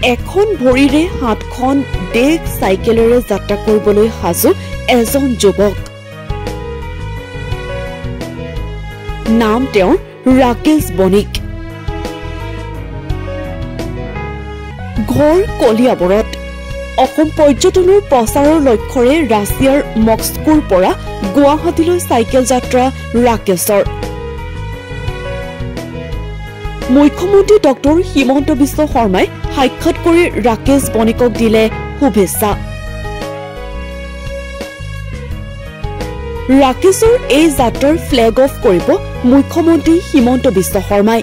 এখন ভৰিৰে হাতখন ডেক চাইকেলেৰে যাত্ৰা কৰিবলৈ সাজু এজন যুৱক। নাম তেওঁৰ ৰাকেশ বণিক। ঘৰ কলিয়াবৰত। অসম পৰ্যটনৰ প্ৰচাৰৰ লক্ষ্যৰে ৰাছিয়াৰ মস্কোৰ পৰা গুৱাহাটীলৈ চাইকেল যাত্ৰা ৰাকেশৰ। মুখ্যমন্ত্ৰী ডক্টৰ হিমন্ত বিশ্ব শৰ্মাই সাক্ষাৎ কৰি ৰাকেশ বণিকক দিলে শুভেচ্ছা। ৰাকেশৰ এই যাত্ৰাৰ ফ্লেগ অফ কৰিব মুখ্যমন্ত্ৰী হিমন্ত বিশ্ব শৰ্মাই।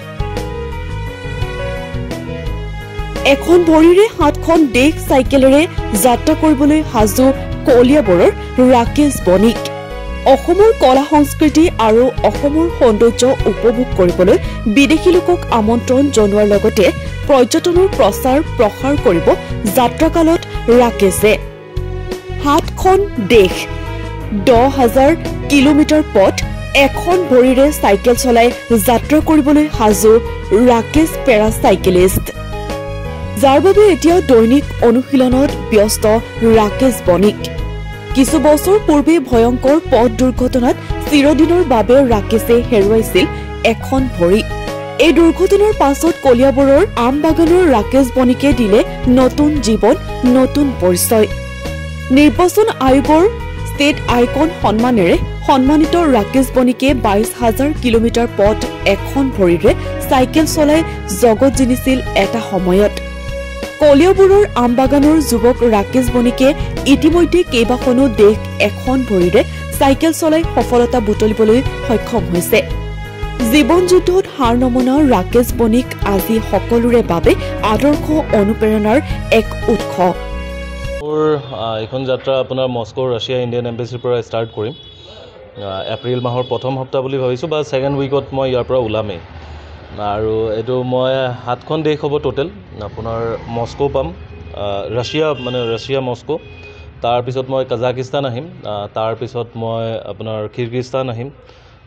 এখন ভৰিৰে হাতখন ডেক চাইকেলেৰে যাত্ৰা কৰিবলৈ সাজু কলিয়াবৰৰ ৰাকেশ বণিক। অসমৰ কলা সংস্কৃতি আৰু অসমৰ সৌন্দৰ্য উপভোগ কৰিবলৈ বিদেশী লোকক আমন্ত্ৰণ জনোৱাৰ লগতে পৰ্যটনৰ প্ৰচাৰ প্ৰসাৰ কৰিব যাত্ৰাকালত ৰাকেশে। হাতখন দেশ 10,000 কিলোমিটাৰ পথ এখন ভৰিৰে চাইকেল চলাই যাত্ৰা কৰিবলৈ সাজু ৰাকেশ পেৰাচাইকেলিষ্ট, যাৰ বাবে এতিয়া দৈনিক অনুশীলনত ব্যস্ত ৰাকেশ বণিক। কিছু বছৰ পূৰ্বে ভয়ংকৰ পথ দুৰ্ঘটনাত চিৰদিনৰ বাবে ৰাকেশে হেৰুৱাইছিল এখন ভৰি। এই দুৰ্ঘটনাৰ পাছত কলিয়াবৰৰ আমবাগানৰ ৰাকেশ বণিকে দিলে নতুন জীৱন, নতুন পৰিচয়। নিৰ্বাচন আয়োগৰ ষ্টেট আইকন সন্মানেৰে সন্মানিত ৰাকেশ বণিকে 22,000 কিলোমিটাৰ পথ এখন ভৰিৰে চাইকেল চলাই জগত জিনিছিল এটা সময়ত। কলিয়াবৰৰ আমবাগানৰ যুৱক ৰাকেশ বণিকে ইতিমধ্যে কেইবাখনো দেশ এখন ভৰিৰে চাইকেল চলাই সফলতা বুটলিবলৈ সক্ষম হৈছে। জীৱন যুদ্ধত হাৰ নমনা ৰাকেশ বণিক আজি সকলোৰে বাবে আদৰ্শ অনুপ্ৰেৰণাৰ এক উৎস। এইখন যাত্ৰা আপোনাৰ মস্কো ৰাছিয়া ইণ্ডিয়ান এম্বেচিৰ পৰা ষ্টাৰ্ট কৰিম। এপ্ৰিল মাহৰ প্ৰথম সপ্তাহ বুলি ভাবিছোঁ বা ছেকেণ্ড উইকত মই ইয়াৰ পৰা ওলামেই। আৰু এইটো মই 7খন দেশ হ'ব টোটেল। আপোনাৰ মস্কো পাম, ৰাছিয়া মস্কো, তাৰপিছত মই কাজাকিস্তান আহিম, তাৰপিছত মই আপোনাৰ কিৰ্গিস্তান আহিম,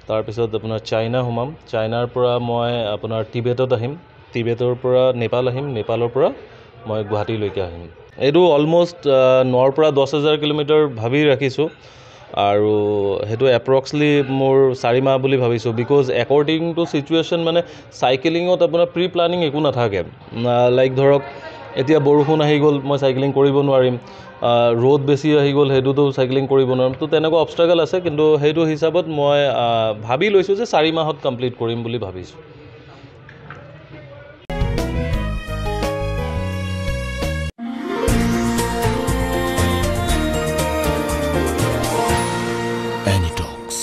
তাৰপিছত আপোনাৰ চাইনা সোমাম, চাইনাৰ পৰা মই আপোনাৰ টিবেটত আহিম, টিবেটৰ পৰা নেপাল আহিম, নেপালৰ পৰা মই গুৱাহাটীলৈকে আহিম। এইটো অলমষ্ট 9ৰ পৰা 10,000 কিলোমিটাৰ ভাবি ৰাখিছোঁ আৰু সেইটো এপ্ৰক্সলি মোৰ 4 মাহ বুলি ভাবিছোঁ। বিকজ একৰ্ডিং টু চিটুৱেশ্যন মানে চাইকেলিঙত আপোনাৰ প্ৰি প্লানিং একো নাথাকে। লাইক ধৰক এতিয়া বৰষুণ আহি গ'ল, মই চাইকেলিং কৰিব নোৱাৰিম, ৰ'দ বেছি আহি গ'ল, সেইটোতো চাইকেলিং কৰিব নোৱাৰিম। তো তেনেকুৱা অবষ্টাকল আছে, কিন্তু সেইটো হিচাপত মই ভাবি লৈছোঁ যে 4 মাহত কমপ্লিট কৰিম বুলি ভাবিছোঁ। এনিটক্স,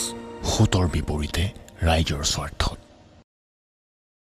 সুতৰ বিপৰীতে ৰাইজৰ স্বাৰ্থত।